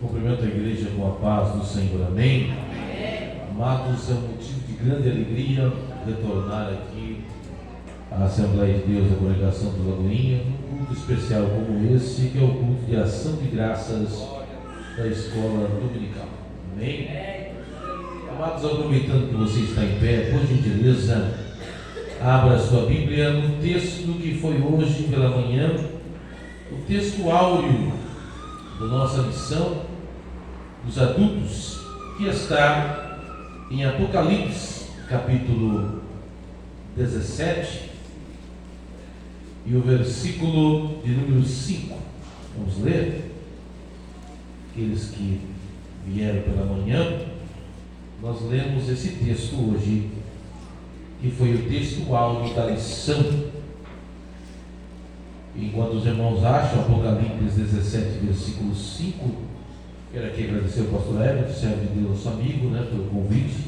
Cumprimento a igreja com a paz do Senhor, amém? Amados, é um motivo de grande alegria retornar aqui à Assembleia de Deus da Congregação do Lagoinha, num culto especial como esse, que é o culto de ação de graças da Escola Dominical, amém? Amados, aproveitando que você está em pé, por gentileza, abra sua Bíblia no texto que foi hoje pela manhã, o texto áureo da nossa lição dos adultos, que está em Apocalipse, capítulo 17, e o versículo de número 5. Vamos ler. Aqueles que vieram pela manhã, nós lemos esse texto hoje, que foi o texto áureo da lição. Enquanto os irmãos acham Apocalipse 17, versículo 5, quero aqui agradecer ao pastor Everton, servo de Deus, nosso amigo, pelo convite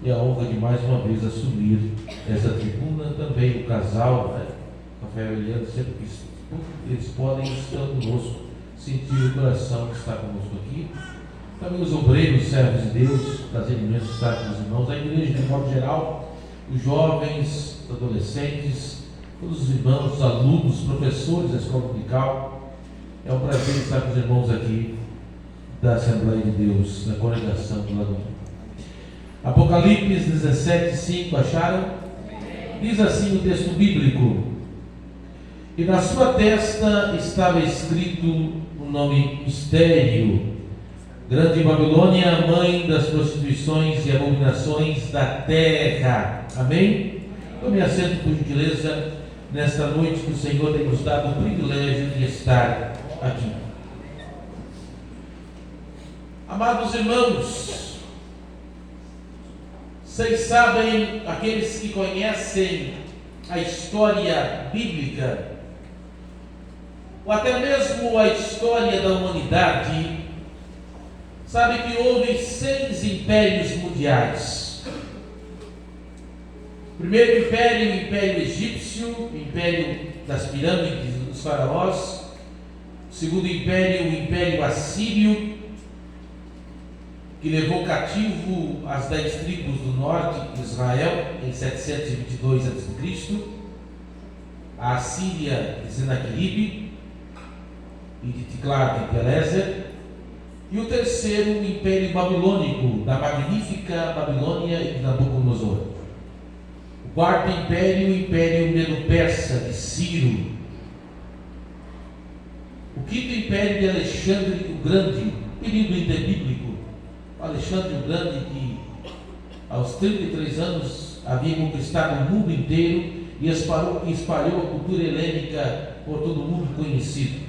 e a honra de mais uma vez assumir essa tribuna. Também o casal, Rafael e Eliane, sempre que eles podem estar conosco, sentir o coração de estar conosco aqui. Também os obreiros, servos de Deus, prazer imenso estar com os irmãos, a igreja de modo geral, os jovens, os adolescentes, todos os irmãos, os alunos, os professores da escola dominical. É um prazer estar com os irmãos aqui da Assembleia de Deus, da Congregação do Lagoinha. Apocalipse 17, 5, acharam? Diz assim o texto bíblico: e na sua testa estava escrito o nome Mistério, Grande Babilônia, mãe das prostituições e abominações da terra. Amém? Tome assento, por gentileza, nesta noite que o Senhor tem nos dado o privilégio de estar aqui. Amados irmãos, vocês sabem, aqueles que conhecem a história bíblica, ou até mesmo a história da humanidade, sabe que houve 6 impérios mundiais. O primeiro império, o Império Egípcio, o Império das Pirâmides dos Faraós. O segundo império, o Império Assírio, que levou cativo as 10 tribos do norte de Israel em 722 a.C., a Assíria de Senaqueribe e de Tiglat-Pileser, e o terceiro, o Império Babilônico, da magnífica Babilônia e de Nabucodonosor. O quarto império, o Império Medo-Persa de Ciro. O quinto império de Alexandre o Grande, período interbíblico. Alexandre o Grande, que aos 33 anos havia conquistado o mundo inteiro e espalhou a cultura helênica por todo o mundo conhecido.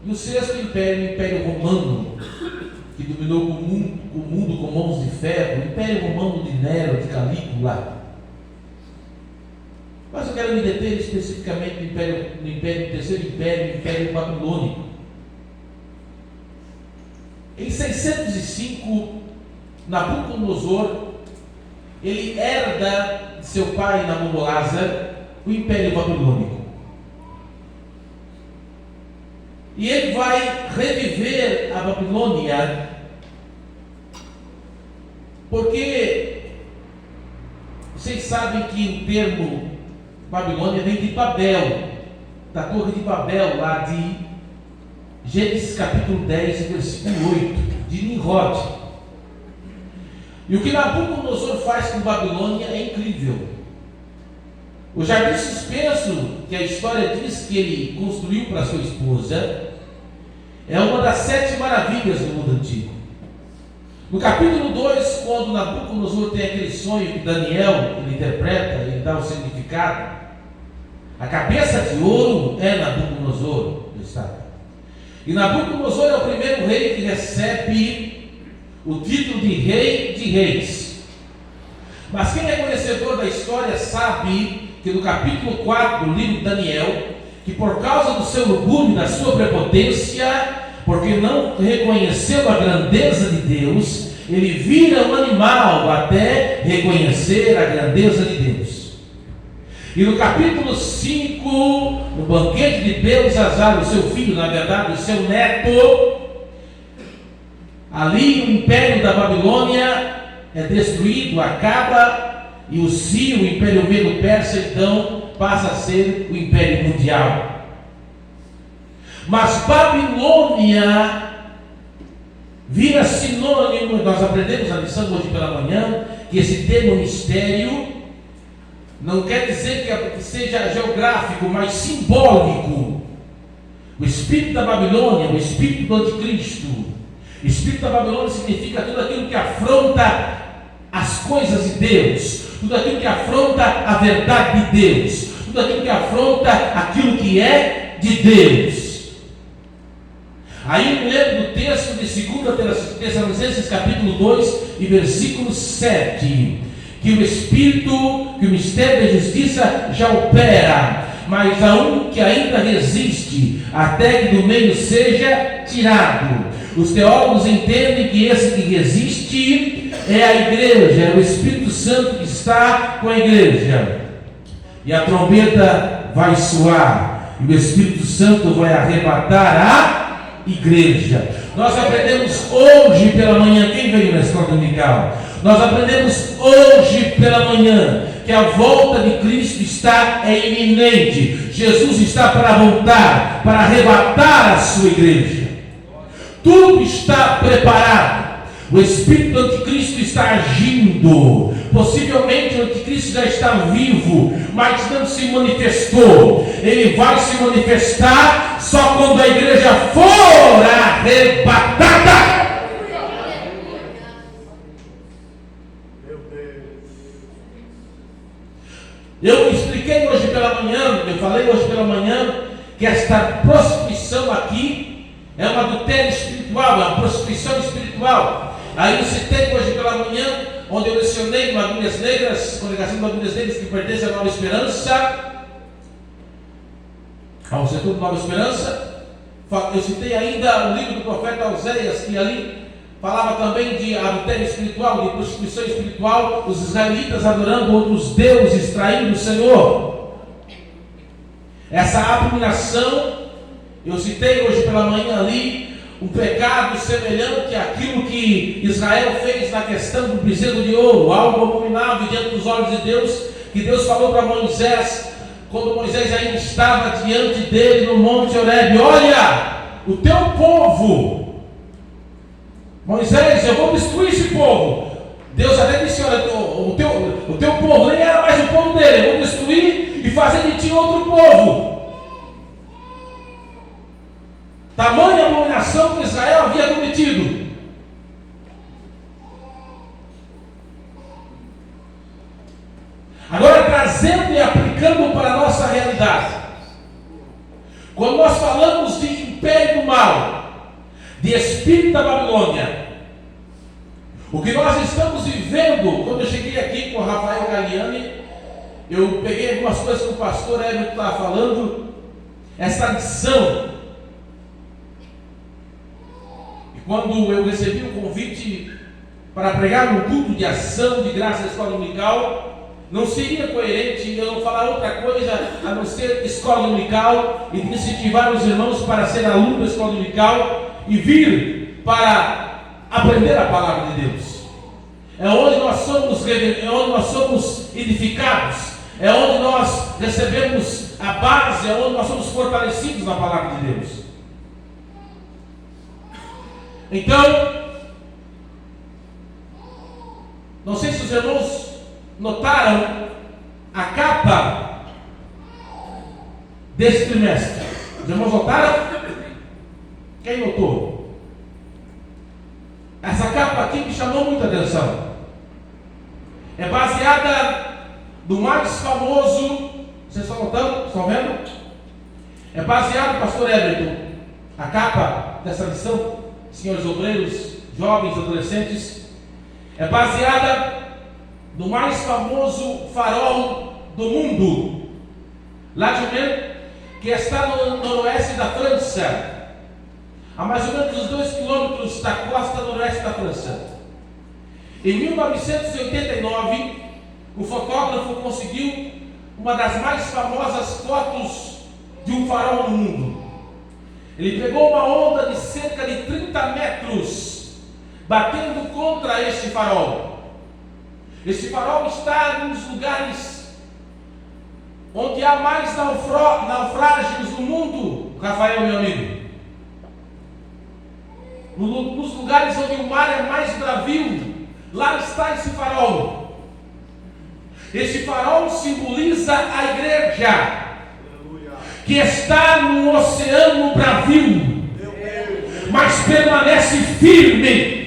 E o sexto império, o Império Romano, que dominou o mundo com mãos de ferro, o Império Romano de Nero, de Calígula. Mas eu quero me deter especificamente no terceiro império, o Império Babilônico. Em 605, Nabucodonosor, ele herda de seu pai Nabopolassar o Império Babilônico. E ele vai reviver a Babilônia, porque vocês sabem que o termo Babilônia vem de Babel, da Torre de Babel, lá de Gênesis capítulo 10, versículo 8, de Nimrod. E o que Nabucodonosor faz com Babilônia é incrível. O jardim suspenso, que a história diz que ele construiu para sua esposa, é uma das 7 maravilhas do mundo antigo. No capítulo 2, quando Nabucodonosor tem aquele sonho que Daniel ele interpreta, ele dá o significado, a cabeça de ouro é Nabucodonosor, está. E Nabucodonosor é o primeiro rei que recebe o título de rei de reis. Mas quem é conhecedor da história sabe que no capítulo 4 do livro de Daniel, que por causa do seu orgulho, da sua prepotência, porque não reconheceu a grandeza de Deus, ele vira um animal até reconhecer a grandeza de Deus. E no capítulo 5, no banquete de Beltesazar, o seu filho, na verdade, o seu neto, Ali o império da Babilônia é destruído, acaba, e o Império Medo-Persa, então passa a ser o império mundial. Mas Babilônia vira sinônimo. Nós aprendemos a lição hoje pela manhã que esse termo mistério não quer dizer que seja geográfico, mas simbólico. O espírito da Babilônia, o espírito do anticristo. O espírito da Babilônia significa tudo aquilo que afronta as coisas de Deus, tudo aquilo que afronta a verdade de Deus, tudo aquilo que afronta aquilo que é de Deus. Aí eu me lembro do texto de 2 Tessalonicenses capítulo 2 e versículo 7, que o Espírito, que o mistério da justiça já opera, mas há um que ainda resiste, até que do meio seja tirado. Os teólogos entendem que esse que resiste é a igreja, é o Espírito Santo que está com a igreja. E a trombeta vai soar, e o Espírito Santo vai arrebatar a igreja. Nós aprendemos hoje pela manhã, quem veio na escola dominical? Nós aprendemos hoje pela manhã que a volta de Cristo está iminente. Jesus está para voltar, para arrebatar a sua igreja. Tudo está preparado. O espírito do anticristo está agindo. Possivelmente o anticristo já está vivo, mas não se manifestou. Ele vai se manifestar só quando a igreja for arrebatada. Eu expliquei hoje pela manhã, eu falei hoje pela manhã que esta prostituição aqui é um adultério espiritual, é uma prostituição espiritual. Aí eu citei hoje pela manhã, onde eu lecionei no Agulhas Negras, congregação de Agulhas Negras que pertence à Nova Esperança, ao setor de Nova Esperança. Eu citei ainda o livro do profeta Oséias, que ali falava também de adultério espiritual, de prostituição espiritual, os israelitas adorando outros deuses, traindo o Senhor. Essa abominação, eu citei hoje pela manhã ali, um pecado semelhante àquilo que Israel fez na questão do bezerro de ouro, algo abominável diante dos olhos de Deus, que Deus falou para Moisés, quando Moisés ainda estava diante dele no Monte Horebe: olha, o teu povo, Moisés, eu vou destruir esse povo. Deus até disse: olha, o teu povo nem era mais o povo dele, eu vou destruir e fazer de ti outro povo. Tamanha abominação que Israel havia cometido. Agora, trazendo e aplicando para a nossa realidade, quando nós falamos de império do mal, de espírito da Babilônia, o que nós estamos vivendo, quando eu cheguei aqui com o Rafael Galiani, eu peguei algumas coisas que o pastor Everton estava falando, essa lição. E quando eu recebi o convite para pregar no culto de ação de graça da escola dominical, não seria coerente eu não falar outra coisa a não ser escola dominical e incentivar os irmãos para ser aluno da escola dominical e vir para aprender a palavra de Deus. É onde nós somos edificados, é onde nós recebemos a base, é onde nós somos fortalecidos na palavra de Deus. Então, não sei se os irmãos notaram a capa desse trimestre. Os irmãos notaram? Quem notou? Essa capa aqui me chamou muita atenção. É baseada no mais famoso. Vocês estão notando? Estão vendo? É baseado, pastor Everton, a capa dessa lição, senhores obreiros, jovens, adolescentes, é baseada no mais famoso farol do mundo, La Jumelle, que está no noroeste da França, a mais ou menos uns 2 quilômetros da costa noroeste da França. Em 1989, o fotógrafo conseguiu uma das mais famosas fotos de um farol no mundo. Ele pegou uma onda de cerca de 30 metros batendo contra este farol. Este farol está nos lugares onde há mais naufrágios no mundo, Rafael, meu amigo. Nos lugares onde o mar é mais bravio, lá está esse farol. Esse farol simboliza a igreja, que está no oceano bravio, mas permanece firme,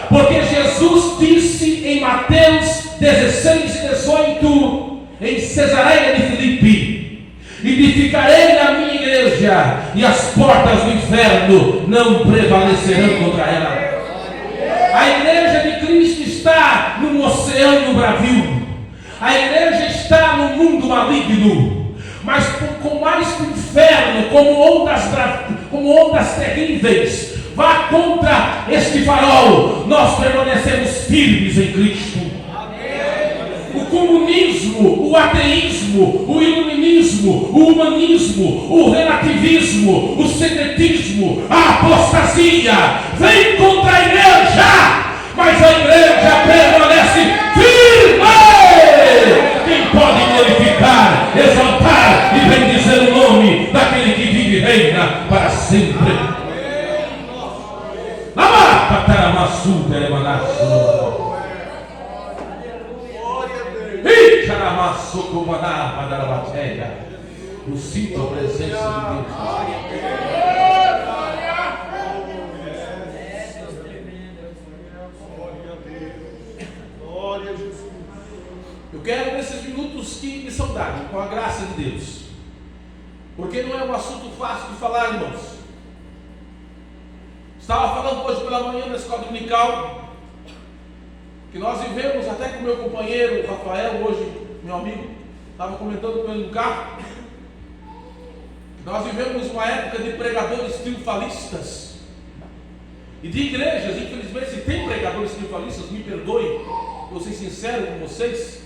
porque Jesus disse em Mateus 16 e 18, em Cesareia de Filipe: edificarei a minha igreja, e as portas do inferno não prevalecerão contra ela. A igreja de Cristo está no oceano bravio, a igreja está no mundo maligno, mas com mais que o inferno, como ondas terríveis, vá contra este farol, nós permanecemos firmes em Cristo. O comunismo, o ateísmo, o iluminismo, o humanismo, o relativismo, o secretismo, a apostasia vem contra a igreja, mas a igreja permanece firme. Quem pode glorificar, exaltar e bendizer o nome daquele que vive e reina para sempre? Eu sinto a presença de Deus. Eu quero nesses minutos que me são dados, com a graça de Deus, porque não é um assunto fácil de falar, irmãos. Estava falando hoje pela manhã na escola dominical, que nós vivemos, até com o meu companheiro Rafael, hoje meu amigo, estava comentando com ele no carro, que nós vivemos uma época de pregadores triunfalistas e de igrejas. Infelizmente, se tem pregadores triunfalistas, me perdoe, vou ser sincero com vocês,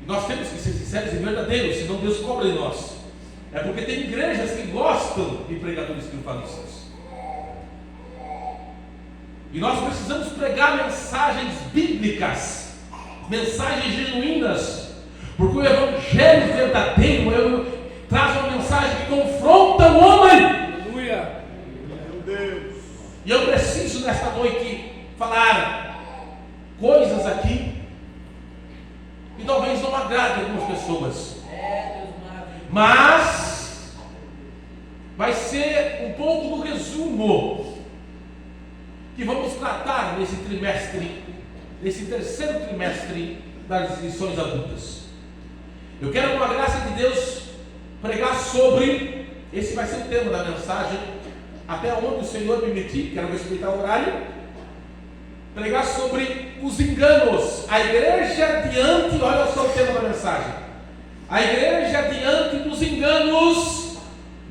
e nós temos que ser sinceros e verdadeiros, senão Deus cobra de nós. É porque tem igrejas que gostam de pregadores triunfalistas. E nós precisamos pregar mensagens bíblicas, mensagens genuínas, porque o evangelho verdadeiro traz uma mensagem que confronta o homem. Aleluia. Meu Deus. E eu preciso nesta noite falar coisas aqui que talvez não agrade algumas pessoas, mas vai ser um pouco do resumo que vamos tratar nesse trimestre, nesse terceiro trimestre das lições adultas. Eu quero, com a graça de Deus, pregar sobre, esse vai ser o tema da mensagem, até onde o Senhor me permitir, quero respeitar o horário, pregar sobre os enganos, a igreja diante, olha só o tema da mensagem, a igreja diante dos enganos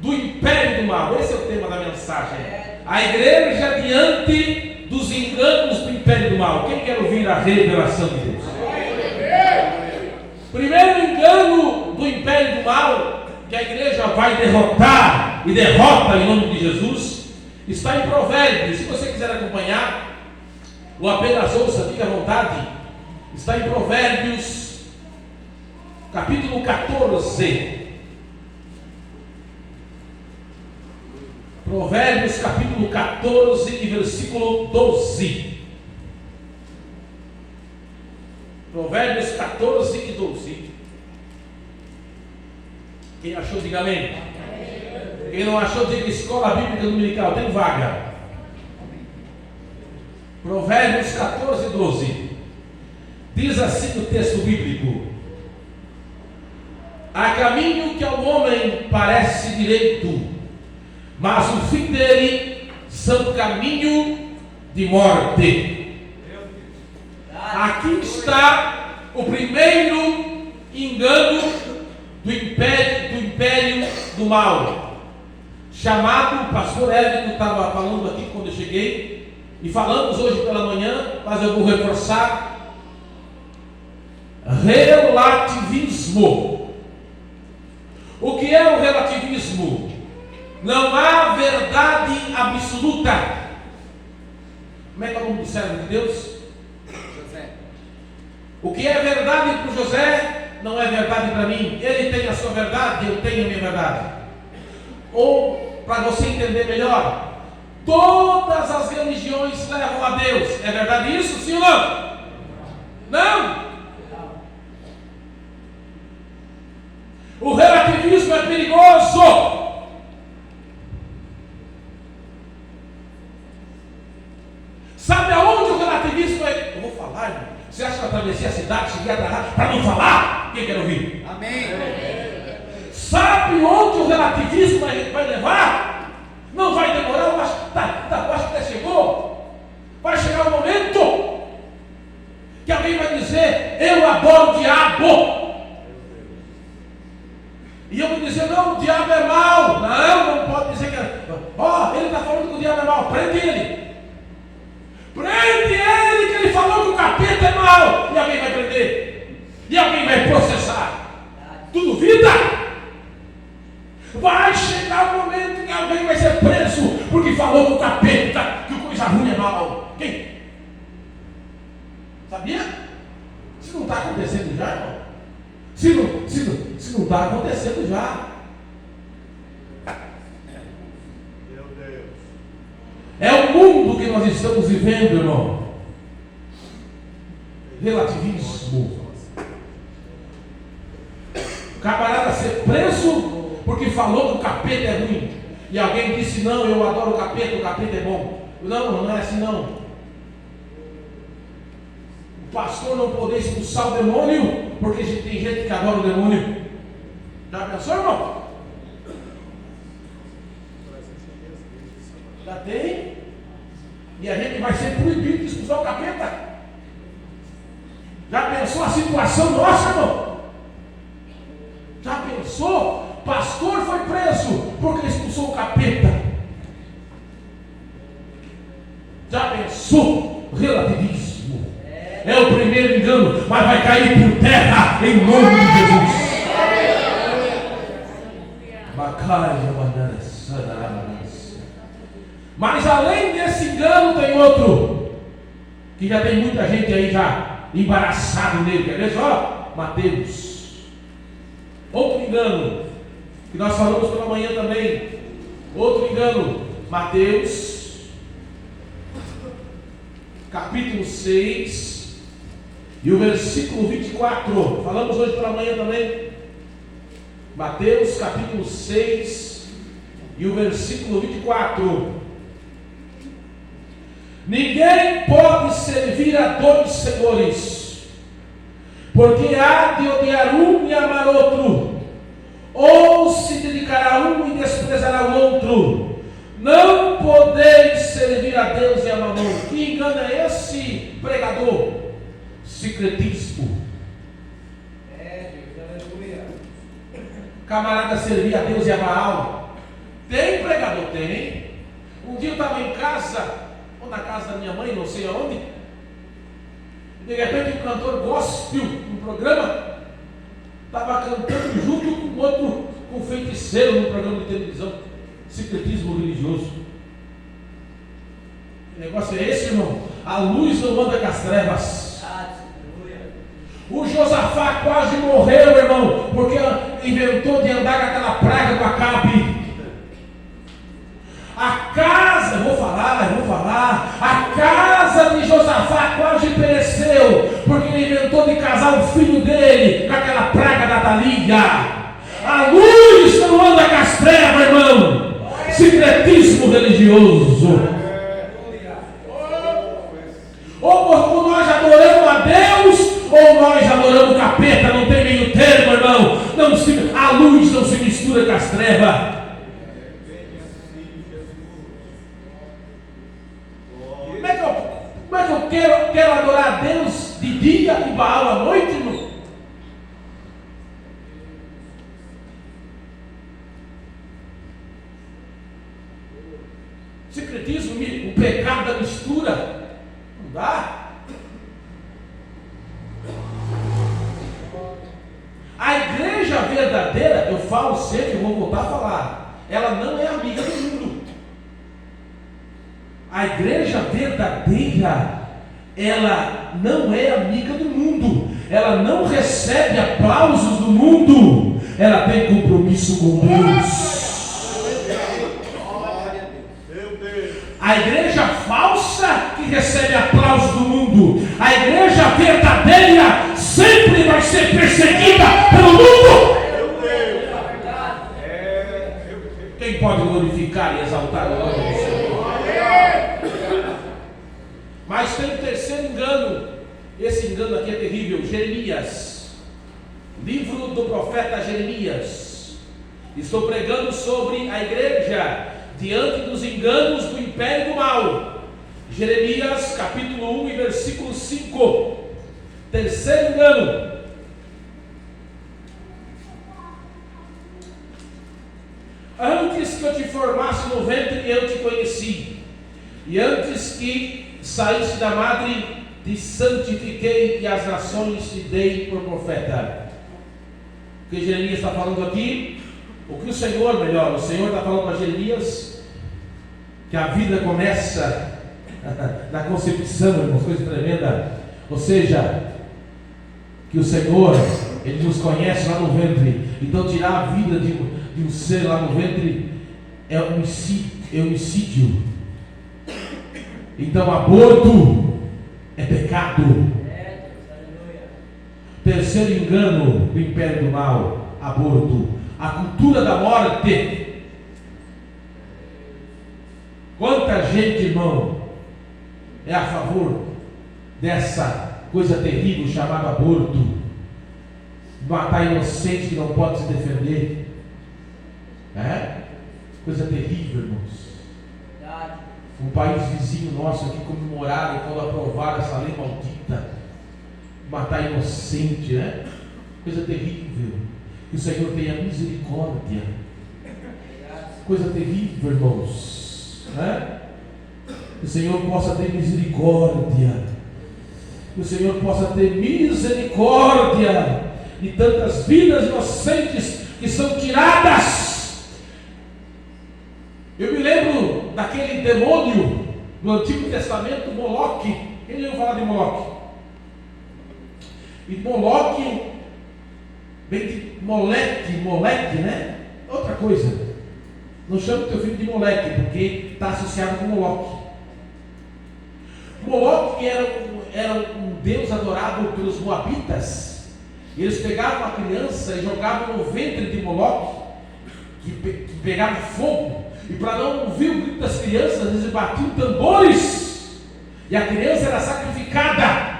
do império do mal. Esse é o tema da mensagem, a igreja diante dos enganos do império do mal. Quem quer ouvir a revelação de Deus? Primeiro engano do império do mal, que a igreja vai derrotar e derrota em nome de Jesus, está em Provérbios. Se você quiser acompanhar, ou apenas ouça, fique à vontade. Está em Provérbios, capítulo 14. Provérbios, capítulo 14 e versículo 12. Provérbios 14 e 12. Quem achou, diga amém. Quem não achou, diga escola bíblica dominical, tem vaga. Provérbios 14 e 12. Diz assim o texto bíblico: há caminho que ao homem parece direito, mas o fim dele são caminho de morte. Aqui está o primeiro engano do império do mal, chamado, o pastor Hélio estava falando aqui quando eu cheguei, e falamos hoje pela manhã, mas eu vou reforçar: relativismo. O que é o relativismo? Não há verdade absoluta. Como é que é o nome do servo de Deus? José. O que é verdade para o José não é verdade para mim. Ele tem a sua verdade, eu tenho a minha verdade. Ou, para você entender melhor, todas as religiões levam a Deus. É verdade isso, sim ou não? Não! O relativismo é perigoso. Sabe aonde o relativismo é? Eu vou falar, irmão. Você acha que eu atravessei a cidade, cheguei atrasado para não falar? Quem quer ouvir? Amém. Sabe onde o relativismo vai levar? Não vai demorar, eu acho que até chegou. Vai chegar o momento que alguém vai dizer: eu adoro o diabo. E eu vou dizer: não, o diabo é mau. Não pode dizer que é. Ele está falando que o diabo é mau. Prende ele. Prende ele, que ele falou que o capeta é mau. E alguém vai prender. E alguém vai processar. Tu duvida? Vai chegar o momento que alguém vai ser preso porque falou que o capeta, que coisa ruim é mal. Quem? Sabia? Isso não está acontecendo já, irmão? Se não está acontecendo já. Meu Deus. É o mundo que nós estamos vivendo, irmão. Relativismo. O camarada ser preso porque falou que o capeta é ruim. E alguém disse: não, eu adoro o capeta é bom. Não é assim não. O pastor não poder expulsar o demônio porque tem gente que adora o demônio. Já pensou, irmão? Já tem. E a gente vai ser proibido de expulsar o capeta. Já pensou a situação nossa, irmão? Já pensou? Pastor foi preso porque expulsou o capeta. Já pensou? Relativismo. É o primeiro engano, mas vai cair por terra em nome de Jesus. Mas além desse engano tem outro, que já tem muita gente aí já embaraçado nele. Quer ver só? Mateus. Outro engano que nós falamos pela manhã também. Outro engano, Mateus capítulo 6 e o versículo 24. Falamos hoje pela manhã também. Mateus capítulo 6 e o versículo 24. Ninguém pode servir a dois senhores, porque há de odiar um e amar outro, ou se dedicará a um e desprezará o outro. Não podeis servir a Deus e a mamão. Que engano é esse, pregador? Secretismo. Camarada servir a Deus e a Baal. Tem, pregador? Tem. Um dia eu estava em casa, ou na casa da minha mãe, não sei aonde, e de repente um cantor gospel no programa estava cantando junto com outro, com um feiticeiro no programa de televisão. Secretismo religioso. Que negócio é esse, irmão? A luz não anda com as trevas. O Josafá quase morreu, irmão, porque inventou de andar com aquela praga com Acabe. A casa, vou falar, a casa de Josafá quase pereceu, porque ele inventou de casar o filho dele com aquela praga da Thalia. A luz não anda com as trevas, irmão. Secretismo religioso. Ou nós adoramos a Deus, ou nós adoramos o capeta. Não tem meio termo, irmão. A luz não se mistura com as trevas. Como é que eu quero adorar a Deus de dia e Baal à noite, irmão? Secretismo, o pecado da mistura. Não dá. A igreja verdadeira, eu falo sempre, eu vou voltar a falar. ela não é amiga do mundo. A igreja verdadeira, ela não é amiga do mundo. Ela não recebe aplausos do mundo. Ela tem compromisso com Deus. A igreja falsa que recebe aplausos do mundo. A igreja verdadeira sempre vai ser perseguida pelo mundo. Quem pode glorificar e exaltar o nome do Senhor? Mas tem um terceiro engano. Esse engano aqui é terrível. Jeremias, livro do profeta Jeremias. Estou pregando sobre a igreja diante dos enganos do império do mal. Jeremias capítulo 1 e versículo 5. Terceiro engano. Antes que eu te formasse no ventre, eu te conheci, e antes que saísse da madre, te santifiquei, e as nações te dei por profeta. O que Jeremias está falando aqui? O que o Senhor está falando para Jeremias, que a vida começa na concepção, irmãos, coisa tremenda. Ou seja, que o Senhor, Ele nos conhece lá no ventre. Então tirar a vida de um ser lá no ventre é homicídio. Então aborto é pecado. Terceiro engano do império do mal: aborto. A cultura da morte. Quanta gente, irmão, é a favor dessa coisa terrível chamada aborto? Matar inocente que não pode se defender. Coisa terrível, irmãos. Um país vizinho nosso aqui comemoraram quando aprovaram essa lei maldita. Matar inocente, né? Coisa terrível. Que o Senhor tenha misericórdia. Coisa terrível, irmãos, né? Que o Senhor possa ter misericórdia. Que o Senhor possa ter misericórdia de tantas vidas inocentes que são tiradas. Eu me lembro daquele demônio do Antigo Testamento, Moloque. Quem já ouviu falar de Moloque? E Moloque vem de moleque, né? Outra coisa. Não chama o teu filho de moleque, porque está associado com Moloque. Moloque era um deus adorado pelos moabitas. E eles pegavam a criança e jogavam no ventre de Moloque, que pegava fogo. E para não ouvir o grito das crianças, eles batiam tambores. E a criança era sacrificada.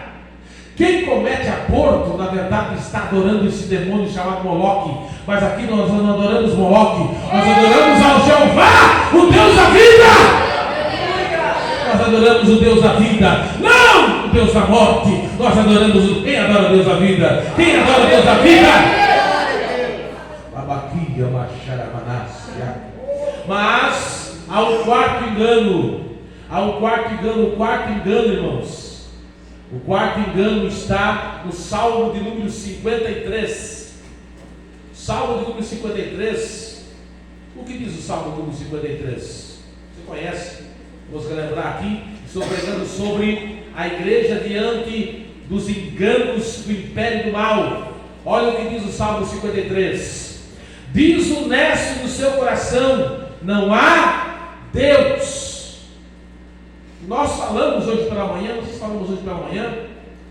Quem comete aborto, na verdade, está adorando esse demônio chamado Moloque. Mas aqui nós não adoramos Moloque, nós adoramos ao Jeová, o Deus da vida. Nós adoramos o Deus da vida, não o Deus da morte. Nós adoramos quem adora o Deus da vida? Quem adora o Deus da vida? Babaquia, Macharabanácia. Mas há um quarto engano. O quarto engano, irmãos. O quarto engano está no Salmo de número 53. Salmo de número 53. O que diz o Salmo de número 53? Você conhece? Vamos relembrar aqui. Estou pregando sobre a igreja diante dos enganos do império do mal. Olha o que diz o Salmo 53. Diz o necio do seu coração: não há Deus. Nós falamos hoje pela manhã, vocês falamos hoje pela manhã,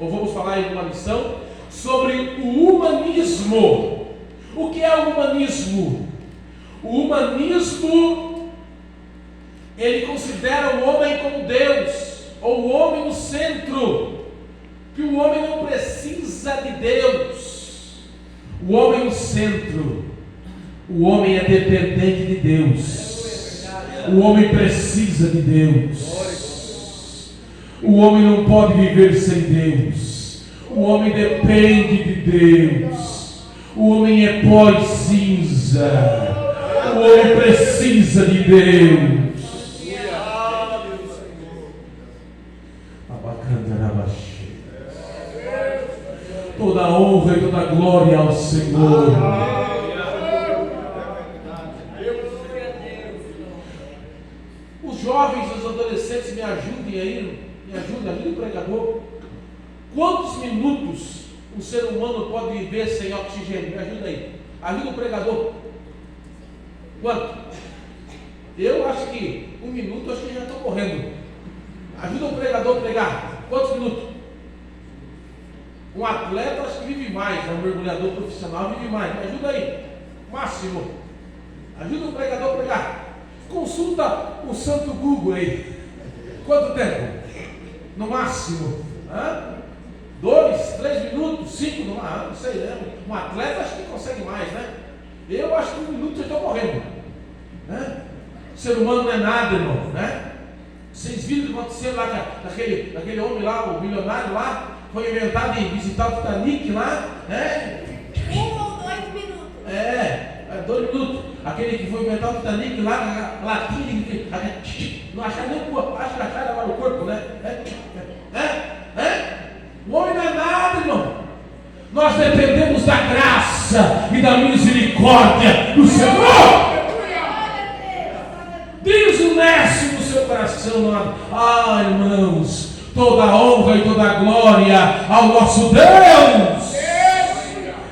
ou vamos falar em uma lição, sobre o humanismo. O que é o humanismo? O humanismo, ele considera o homem como Deus, ou o homem no centro, que o homem não precisa de Deus. O homem no centro, o homem é dependente de Deus, o homem precisa de Deus. O homem não pode viver sem Deus. O homem depende de Deus. O homem é pó e cinza. O homem precisa de Deus. Toda honra e toda glória ao Senhor. jovens, os adolescentes me ajudem aí, ajudem o pregador. Quantos minutos um ser humano pode viver sem oxigênio? Me ajuda aí. Ajuda o pregador. Quanto? Eu acho que 1 minuto, acho que já estou morrendo. Ajuda o pregador a pregar. Quantos minutos? Um atleta acho que vive mais, um mergulhador profissional vive mais. Me ajuda aí. Máximo. Ajuda o pregador a pregar. Consulta o santo Google aí. Quanto tempo? No máximo. 2, 3 minutos, 5, não sei, né? Um atleta acho que consegue mais, né? Eu acho que 1 minuto já estou morrendo. Né? O ser humano não é nada, irmão, né? Vocês viram o que aconteceu lá daquele homem lá, o milionário lá, foi inventado de visitar o Titanic lá, né? 1 ou 2 minutos. 2 minutos. Aquele que foi inventar o Titanic lá, na latinha, não acharam nem o corpo, acho que acharam agora o corpo, né? O homem não é nada, irmão. Nós dependemos da graça e da misericórdia do Senhor. Diz o Nécio no seu coração, irmãos, toda a honra e toda a glória ao nosso Deus.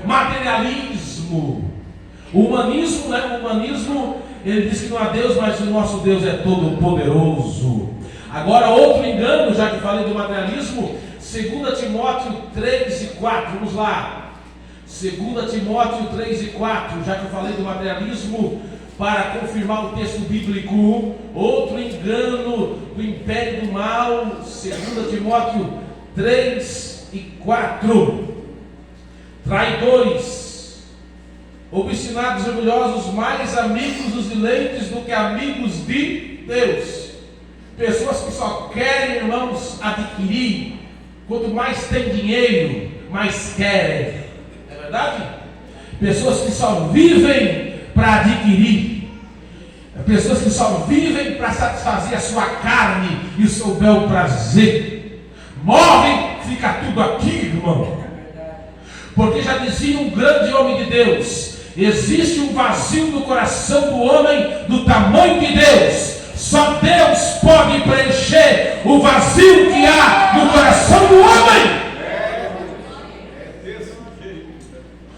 Materialismo. O humanismo, né? O humanismo, ele diz que não há Deus, mas o nosso Deus é todo poderoso. Agora, outro engano, já que falei do materialismo, 2 Timóteo 3 e 4, vamos lá. 2 Timóteo 3 e 4, já que eu falei do materialismo, para confirmar o texto bíblico, outro engano do império do mal, 2 Timóteo 3 e 4. Traidores, obstinados e orgulhosos, mais amigos dos eleitos do que amigos de Deus. Pessoas que só querem, irmãos, adquirir. Quanto mais tem dinheiro, mais querem. É verdade? Pessoas que só vivem para adquirir. Pessoas que só vivem para satisfazer a sua carne e o seu bel prazer. Morrem, fica tudo aqui, irmão. Porque já dizia um grande homem de Deus: existe um vazio no coração do homem do tamanho de Deus. Só Deus pode preencher o vazio que há no coração do homem.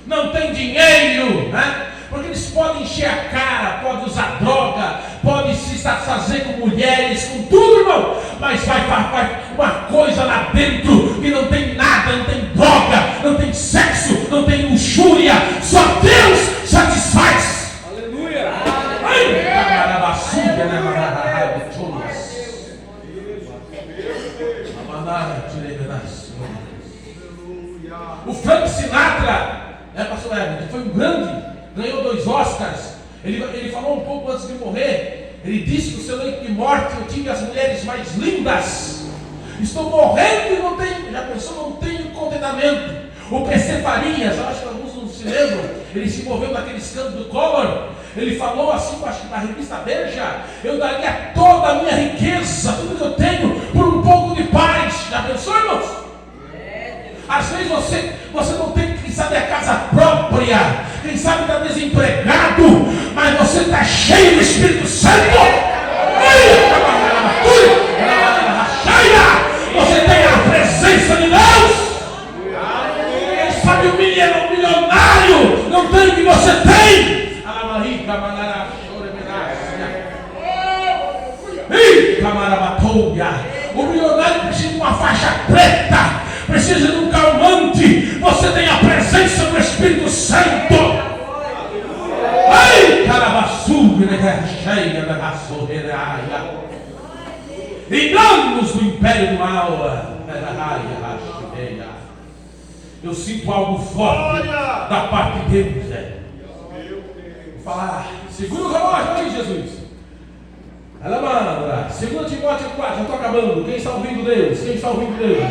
Não tem dinheiro, né? Porque eles podem encher a cara, podem usar droga, podem se satisfazer com mulheres, com tudo, irmão. Mas vai uma coisa lá dentro que não tem nada, não tem droga, não tem sexo, não tem luxúria. Só Deus satisfaz. Aleluia. O Frank Sinatra, pastor Everton, foi um grande, ganhou 2 Oscars. Ele falou um pouco antes de morrer. Ele disse que o seu leito de morte eu tive as mulheres mais lindas. Estou morrendo e não tenho, já pensou, não tenho contentamento. O PC Farias, acho que alguns não se lembram, ele se envolveu naquele escândalo do Collor. Ele falou assim, acho que na revista Veja: eu daria toda a minha riqueza, tudo que eu tenho, por um pouco de paz. Já pensou, irmãos? Às vezes você não tem, quem sabe, a casa própria, quem sabe está desempregado, mas você está cheio do Espírito Santo. Você tem a presença de Deus. Quem sabe o milionário não tem o que você tem. O milionário precisa de uma faixa preta, precisa de um calmante. Você tem a presença do Espírito Santo. Ai, carabaçuga, cheia da raçoeira. Enganos do império do mal. Eu sinto algo forte da parte de Deus. Vou falar. Segura o relógio aí, Jesus. Ela manda. 2 Timóteo 4, já estou acabando. Quem está ouvindo Deus? Quem está ouvindo Deus?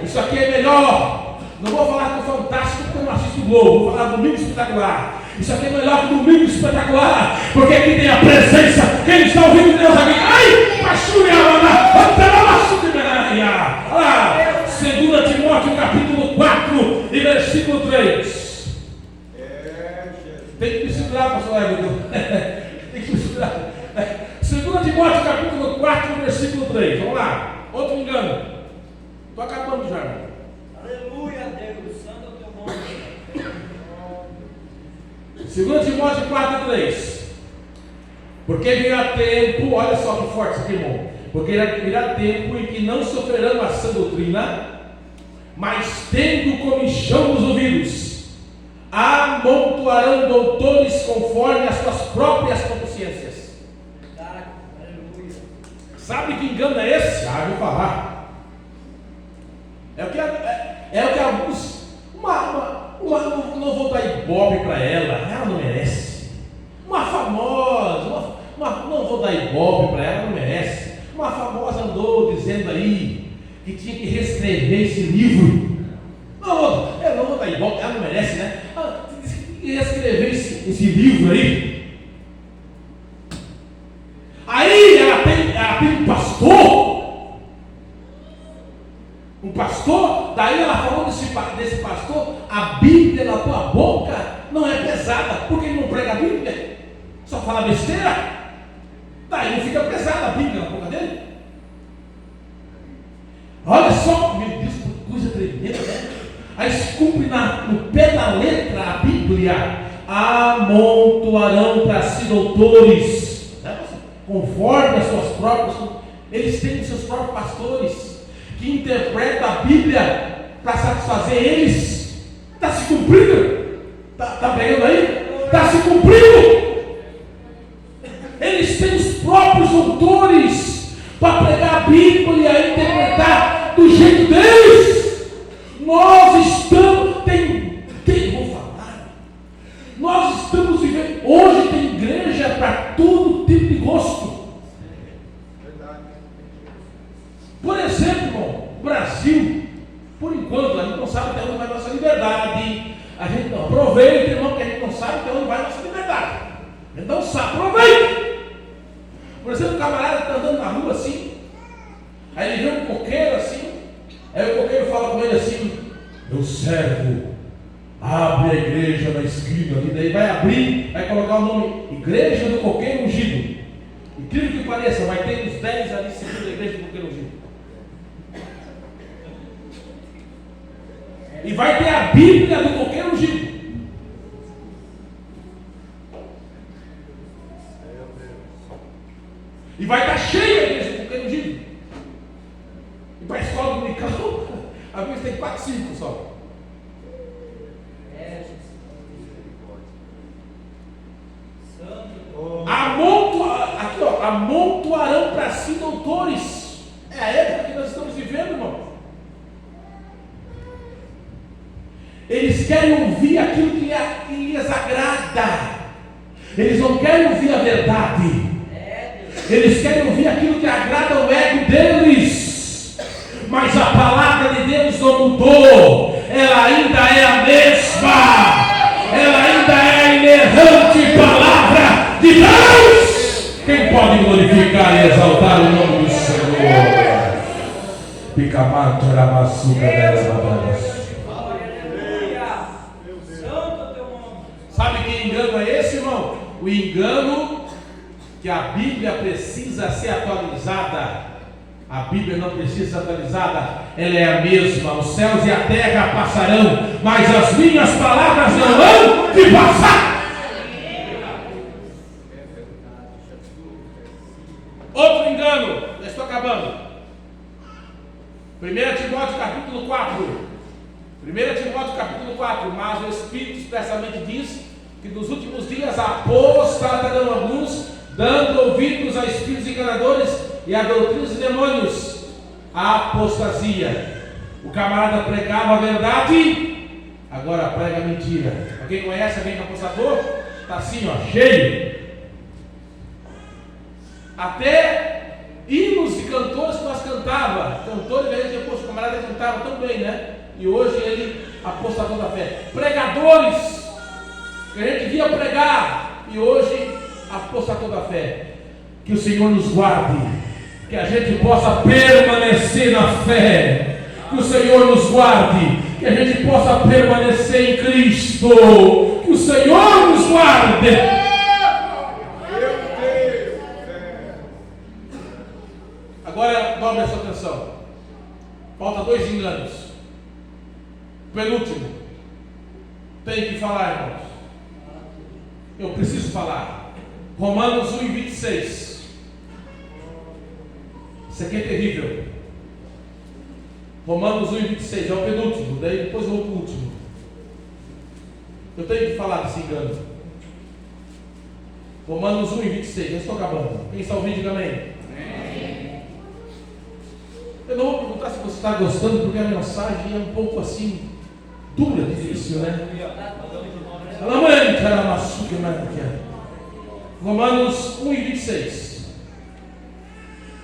Isso aqui é melhor. Não vou falar do Fantástico porque eu não assisto o Globo. Vou falar do Domingo Espetacular. Isso aqui é melhor que o Domingo Espetacular, porque aqui tem a presença. Quem está ouvindo Deus aqui? Ai! Olha lá, 2 Timóteo capítulo 4 e versículo 3. Tem que me segurar, pastor Everton. Tem que me segurar. 2 versículo 3. Vamos lá. Outro engano. Estou acabando já, irmão. Aleluia, Deus. Santo é o teu nome. 2 Timóteo 4:3. Porque virá tempo, olha só que forte isso aqui, irmão. Porque virá tempo em que não sofrerão a sã doutrina, mas tendo comichão nos ouvidos, amontoarão doutores conforme as suas próprias consciências. Aleluia. Sabe que engano é esse? Eu vou falar. É o que alguns. Não vou dar ibope para ela não merece. Uma famosa, não vou dar ibope para ela não merece. Uma famosa andou dizendo aí que tinha que reescrever esse livro. Eu não vou dar ibope, ela não merece, né? Tinha que reescrever esse livro aí. Aí ela tem um pastor, daí ela falou desse pastor, a Bíblia na tua boca não é pesada, porque ele não prega a Bíblia, só fala besteira, daí não fica pesada a Bíblia na boca dele. Olha só, meu Deus, que coisa tremenda, né? Aí se cumpre no pé da letra a Bíblia: amontoarão para si doutores, conforme as suas próprias, eles têm os seus próprios pastores, que interpretam a Bíblia para satisfazer eles. Está se cumprindo? Está pegando aí? Está se cumprindo. Eles têm os próprios autores para pregar a Bíblia e interpretar do jeito deles. Nós estamos, vou falar, nós estamos vivendo, hoje tem igreja para todo tipo de gosto. Por exemplo, irmão, o Brasil, por enquanto, a gente não sabe até onde vai nossa liberdade. A gente não aproveita, irmão, porque a gente não sabe até onde vai nossa liberdade. A gente não sabe, aproveita. Por exemplo, o camarada está andando na rua assim, aí ele vê um coqueiro assim, aí o coqueiro fala com ele assim: meu servo, abre a igreja na esquina ali. Daí vai abrir, vai colocar o nome Igreja do Coqueiro Ungido. Incrível que pareça, vai ter uns 10 ali seguindo a Igreja do Coqueiro Ungido. E vai ter a Bíblia do Coqueiro Ungido. E vai estar cheia a Igreja do Coqueiro Ungido. E para a escola dominical, a Bíblia tem 4, 5 só. Amontoarão para si doutores. É a época que nós estamos vivendo, irmão. Eles querem ouvir aquilo que lhes agrada. Eles não querem ouvir a verdade. Eles querem ouvir aquilo que agrada o ego deles. Mas a palavra de Deus não mudou. Ela ainda é a mesma. Ela ainda é a inerrante palavra de Deus. Quem pode glorificar e exaltar o nome do Senhor? Picamato, Ramaçuca, Sabe que engano é esse, irmão? O engano que a Bíblia precisa ser atualizada. A Bíblia não precisa ser atualizada, ela é a mesma. Os céus e a terra passarão, mas as minhas palavras não hão de passar. Outro engano, já estou acabando. 1 Timóteo capítulo 4. 1 Timóteo capítulo 4. Mas o Espírito expressamente diz que nos últimos dias apostatarão alguns, dando ouvidos a espíritos enganadores e a doutrinas de demônios. A apostasia. O camarada pregava a verdade, agora prega a mentira. Alguém conhece alguém que é apostador? Está assim, ó, cheio. Até hinos e cantores que nós cantava, cantores que a gente depois o camarada cantava tão bem, né? E hoje ele apostatou da fé. Pregadores que a gente via pregar e hoje apostatou da fé. Que o Senhor nos guarde, que a gente possa permanecer na fé. Que o Senhor nos guarde, que a gente possa permanecer em Cristo. Que o Senhor nos guarde. Agora dobre a sua atenção. Falta 2 enganos. Penúltimo. Tenho que falar, irmãos. Eu preciso falar. Romanos 1:26. Isso aqui é terrível. Romanos 1:26 é o penúltimo. Daí depois eu vou para o último. Eu tenho que falar desse engano. Romanos 1:26. Já estou acabando. Quem está ouvindo, diga amém. Eu não vou perguntar se você está gostando, porque a mensagem é um pouco assim, dura, difícil, né? Romanos 1:26.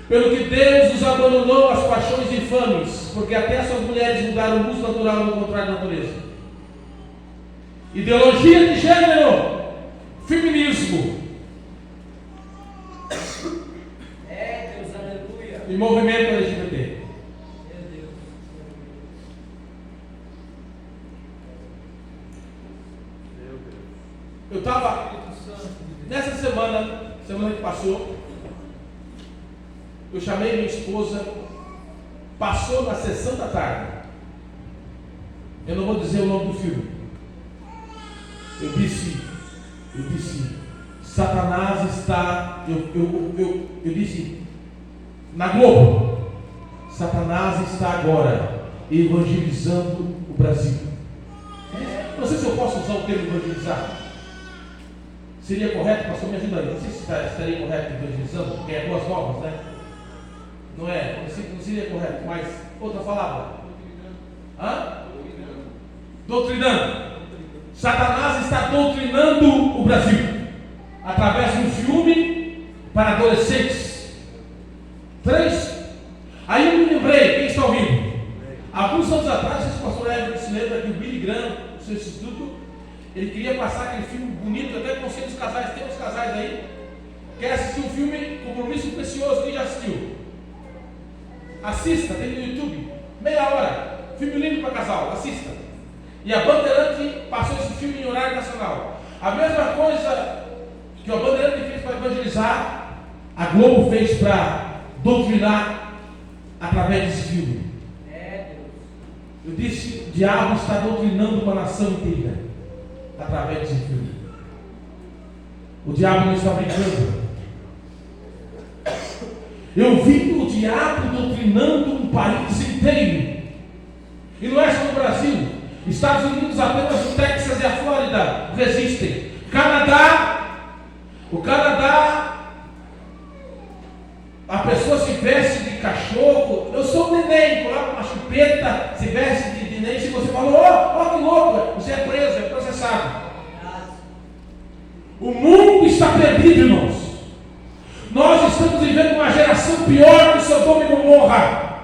Pelo que Deus os abandonou às paixões infames, porque até suas mulheres mudaram o uso natural no contrário da natureza. Ideologia de gênero, feminismo Deus, aleluia. e movimento LGBT. Meu Deus. Eu estava nessa semana que passou, eu chamei minha esposa, passou na sessão da tarde. Eu não vou dizer o nome do filme. Eu disse, Satanás está, eu disse, na Globo, Satanás está agora evangelizando o Brasil. Não sei se eu posso usar o termo evangelizar. Seria correto, pastor, me ajuda aí. Não sei se estaria correto evangelizando, porque é boas novas, né? Não é? Não seria correto, mas outra palavra. Doutrinando. Satanás está doutrinando o Brasil através de um filme para adolescentes. 3. Aí eu me lembrei, quem está ouvindo? Alguns anos atrás, esse pastor Everton se lembra que o Billy Graham, o seu instituto, ele queria passar aquele filme bonito, até conselho dos casais, tem uns casais aí, quer assistir um filme Compromisso Precioso, quem já assistiu? Assista, tem no YouTube, meia hora, filme lindo para casal, assista. E a Bandeirante passou esse filme em horário nacional. A mesma coisa que a Bandeirante fez para evangelizar, a Globo fez para doutrinar através desse filme. Eu disse, o diabo está doutrinando uma nação inteira através desse filme. O diabo não está brincando. Eu vi o diabo doutrinando um país inteiro. E não é só no Brasil. Estados Unidos, apenas o Texas e a Flórida resistem. O Canadá, a pessoa se veste de cachorro. Eu sou um neném, coloca uma chupeta, se veste de neném. Se você falou, ó que louco, você é preso, é processado. O mundo está perdido, irmãos. Nós estamos vivendo uma geração pior que Sodoma e Gomorra.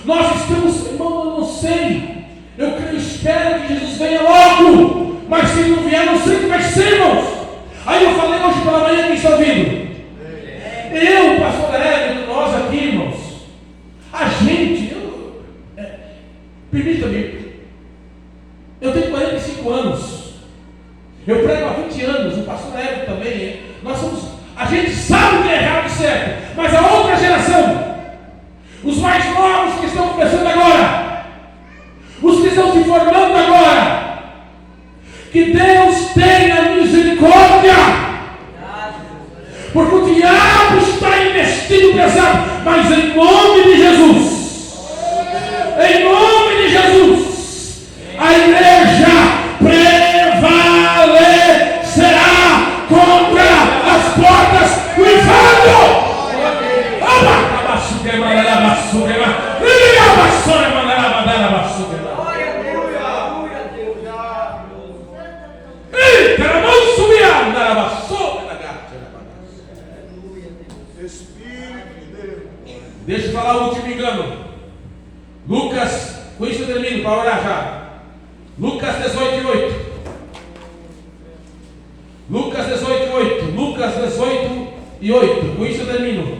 Nós estamos, irmão, eu não sei. Eu espero que Jesus venha logo. Mas se ele não vier, não sei o que vai ser, irmãos. Aí eu falei hoje pela manhã, quem está ouvindo? Eu, pastor Hélio, nós aqui, irmãos. A gente, permita-me. Eu tenho 45 anos. Eu prego há 20 anos. O pastor Hélio também. A gente sabe o que é errado e certo. Mas a outra geração, os mais novos que estão começando agora, os que estão se formando agora, que Deus tenha misericórdia, porque o diabo está investindo pesado, mas em nome de Jesus, a igreja prevalecerá contra as portas do inferno. Deixa eu falar o último engano. Lucas, com isso eu termino para orar já. Lucas 18:8. Lucas 18:8. Com isso eu termino.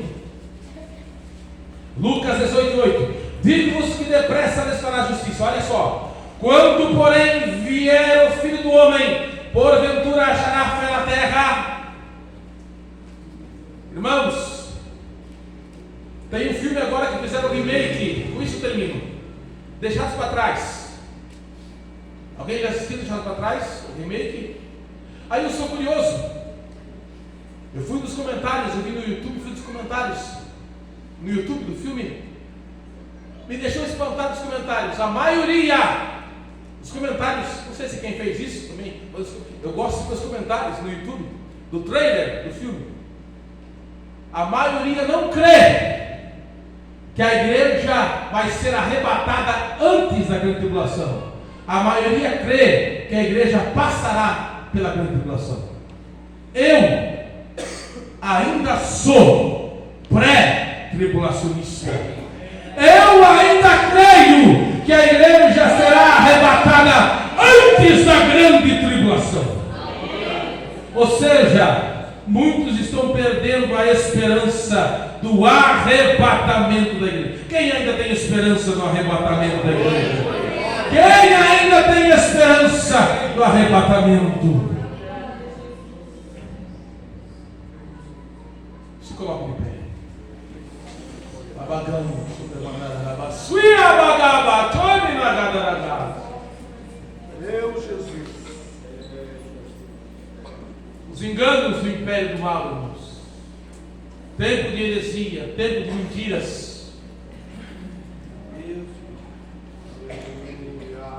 Lucas 18:8. Digo-vos que depressa lhes fará justiça. Olha só. Quando, porém, vier o Filho do Homem, porventura achará fé na terra? Irmãos, Tem um filme agora que fizeram um remake, com isso eu termino. Deixados para Trás. Alguém já assistiu Deixados para Trás? O remake? Aí eu sou curioso. Eu fui nos comentários, eu vi no YouTube, fui nos comentários. No YouTube do filme. Me deixou espantado os comentários. A maioria dos comentários, não sei se quem fez isso também, mas eu gosto dos comentários no YouTube, do trailer do filme. A maioria não crê que a igreja vai ser arrebatada antes da grande tribulação. A maioria crê que a igreja passará pela grande tribulação. Eu ainda sou pré-tribulacionista. Eu ainda creio que a igreja será arrebatada antes da grande tribulação. Ou seja, muitos estão perdendo a esperança do arrebatamento da igreja. Quem ainda tem esperança do arrebatamento da igreja? Quem ainda tem esperança do arrebatamento? Se coloca de pé. Meu Jesus. Os enganos do império do mal, irmãos. Tempo de heresia, tempo de mentiras.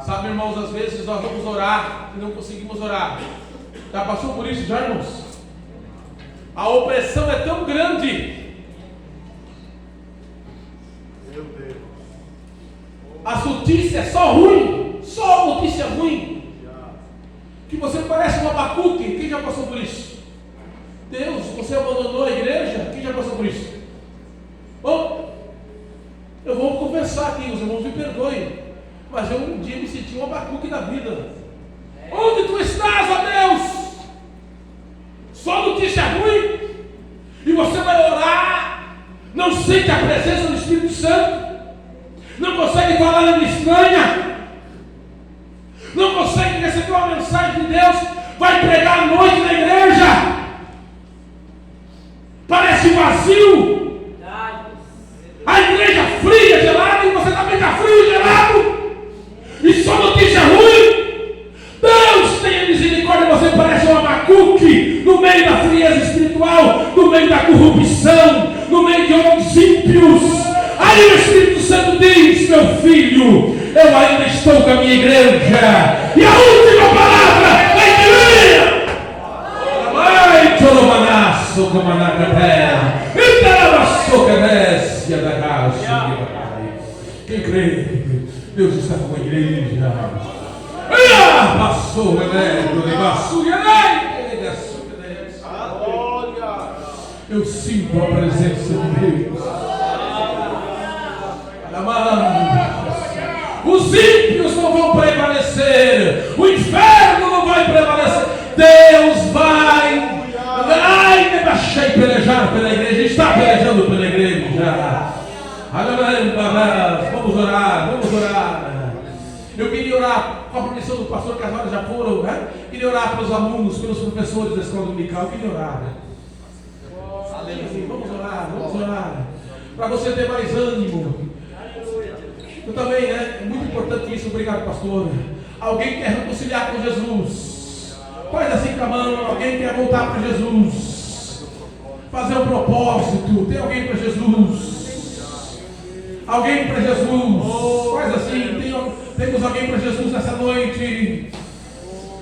Sabe, irmãos, às vezes nós vamos orar e não conseguimos orar. Já passou por isso já, irmãos? A opressão é tão grande. Meu Deus. As notícias é só ruim, só notícia ruim, que você parece um Abacuque. Quem já passou por isso? Deus, você abandonou a igreja? Quem já passou por isso? Bom, eu vou confessar aqui, os irmãos me perdoem, mas eu um dia me senti um Abacuque da vida. Onde tu estás, ó Deus? Só notícia ruim, e você vai orar, não sente a presença do Espírito Santo, não consegue falar língua estranha, não consegue receber uma mensagem de Deus, vai pregar à noite na igreja, parece vazio, a igreja fria, gelada, e você também está frio, gelado, e só notícia ruim. Deus tenha misericórdia, você parece um Abacuque, no meio da frieza espiritual, no meio da corrupção, no meio de homens ímpios. Aí o Espírito Santo diz: meu filho, eu ainda estou com a minha igreja, e a última palavra é que vai Tolomanaço, Comanacaté, e Tarabaço, Canécia da casa. Quem crê, Deus está com a igreja. Passou, eu sinto a presença de Deus. Os ímpios não vão prevalecer, o inferno não vai prevalecer. Deus vai pelejar pela igreja, está pelejando pela igreja. Vamos orar, vamos orar. Eu queria orar com a permissão do pastor, que as horas já foram, né? Queria orar pelos alunos, pelos professores da escola dominical. Eu queria orar. Vamos orar, vamos orar. Para você ter mais ânimo. Eu também, né? É muito importante isso. Obrigado, pastor. Alguém quer reconciliar com Jesus? Faz assim com a mão. Alguém quer voltar para Jesus? Fazer um propósito. Tem alguém para Jesus? Alguém para Jesus? Faz assim. Temos alguém para Jesus nessa noite.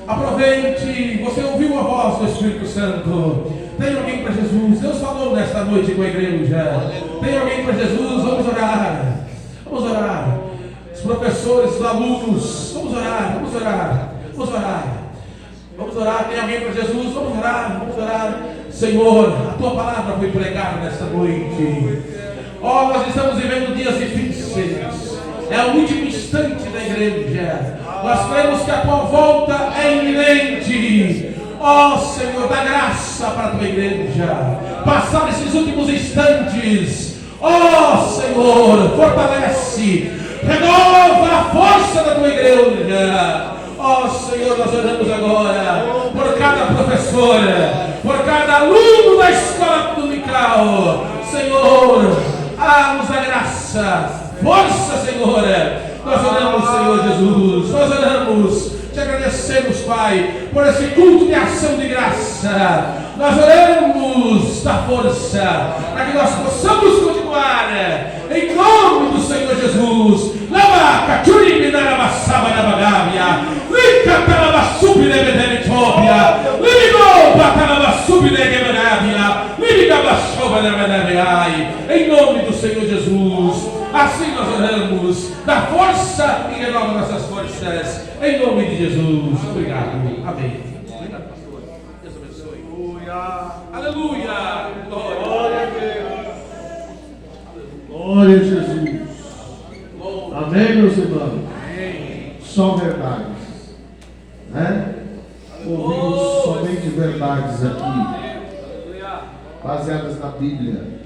Aproveite. Você ouviu a voz do Espírito Santo. Tem alguém para Jesus? Deus falou nesta noite com a igreja. Tem alguém para Jesus? Vamos orar. Vamos orar. Os professores, os alunos. Vamos orar. Vamos orar. Vamos orar. Vamos orar. Tem alguém para Jesus? Vamos orar. Vamos orar. Senhor, a tua palavra foi pregada nesta noite. Nós estamos vivendo dias difíceis. É o último instante da igreja. Nós cremos que a tua volta é iminente. Senhor, dá graça para a tua igreja. Passar esses últimos instantes. Senhor, fortalece. Renova a força da tua igreja. Senhor, nós oramos agora por cada professora, por cada aluno da escola dominical. Senhor, nos dá graça, força, Senhor. Nós oramos, Senhor Jesus, nós oramos, te agradecemos, Pai, por esse culto de ação de graça. Nós oramos da força, para que nós possamos continuar, em nome do Senhor Jesus. Lava, cachuri, minarabassaba, nabagávia, lica, talabassubi, nebedemitopia, ligo, batalabassubi, nebedemitopia, ligabassova, nebedemitopia, em nome do Senhor Jesus. Assim nós oramos, dá força e renova nossas forças, em nome de Jesus. Obrigado, amém. Obrigado, pastor. Deus abençoe. Aleluia. Glória a Deus. Glória a Jesus. Amém, meus irmãos? Amém. Só verdades, né? Ouvimos somente verdades aqui, baseadas na Bíblia.